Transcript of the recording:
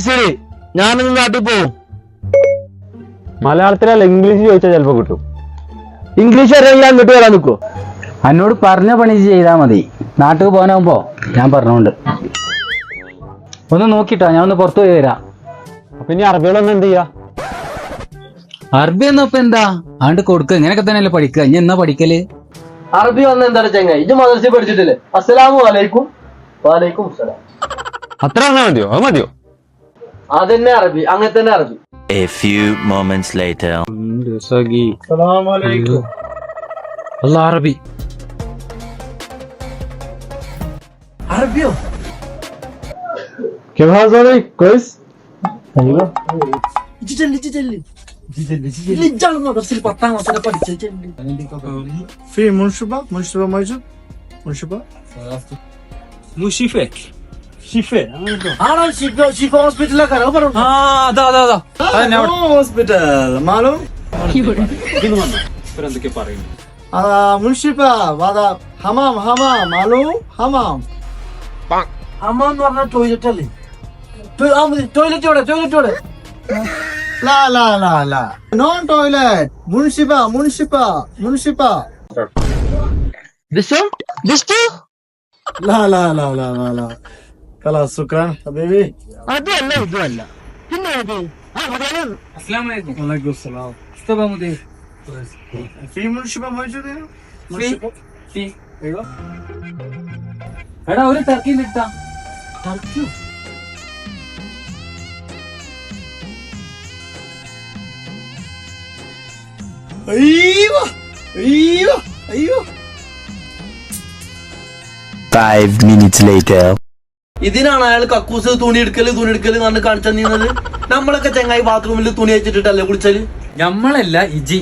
ശരി, ഞാനിന്ന് നാട്ടിൽ പോവും. മലയാളത്തിലല്ല ഇംഗ്ലീഷ് ചോദിച്ചാൽ ചിലപ്പോ കിട്ടും. ഇംഗ്ലീഷ് അറിയാമെങ്കിൽ അങ്ങോട്ട് വരാൻ നിൽക്കോ? എന്നോട് പറഞ്ഞ പണി ചെയ്താൽ മതി. നാട്ടിൽ പോകാനാവുമ്പോ ഞാൻ പറഞ്ഞോണ്ട് ഒന്ന് നോക്കിട്ടോ, ഞാൻ ഒന്ന് പുറത്തു പോയി വരാം. അപ്പൊ ഇനി അറബികളൊന്നും എന്ത് ചെയ്യാ? അറബി എന്നപ്പോ എന്താ ആണ്ട് കൊടുക്കുക, ഇങ്ങനെയൊക്കെ തന്നെയല്ലേ പഠിക്കുക. ഇനി എന്നാ പഠിക്കല്? അറബി വന്ന എന്താണ് ചങ്ങായി? ഇത് മദ്രസയിൽ പഠിച്ചിട്ടില്ലേ? അസ്സലാമു അലൈക്കും. വലൈക്കും സലാം. അത്ര മതിയോ? അത് മതിയോ? അതന്നെ അറബി, അങ്ങനെ തന്നെ അറബി. A few moments later. അറബി അറബിയോ? كويس. ايوه في منشبة موجود. منشبة മുഷിഫെ ആണോ? ഷിഫ ഹോസ്പിറ്റലിലേക്കാണോ പറഞ്ഞു? هوسبيتال ماله هذا منشبة هذا حمام ماله حمام അമ്മ എന്ന് പറഞ്ഞ ടോയ്ലറ്റ് അല്ലേ? ടോയ്ലറ്റ് എവിടെ? لا لا لا لا نون تويلت منشبة ദിസ്റ്റു لا لا لا لا لا لا خلاص شكرا حبيبي. അതല്ല ഇതല്ല പിന്നെ ഏത്? وعليكم السلام. في منشبة موجود هنا؟ منشبة ايوه എടാ ഒരു ടർക്കി ഇട്ടാ. ടർക്കിയോ? ايوه 5 minutes later. ഇതിനാണ് അയാൾ കക്കൂസ് തുണി എടുക്കല് കാണിച്ചു തന്നത്. നമ്മളൊക്കെ ചങ്ങായി ബാത്റൂമിൽ തുണി വെച്ചിട്ടിട്ടല്ലേ കുളിച്ചാല്? ഞമ്മളല്ല ഇജി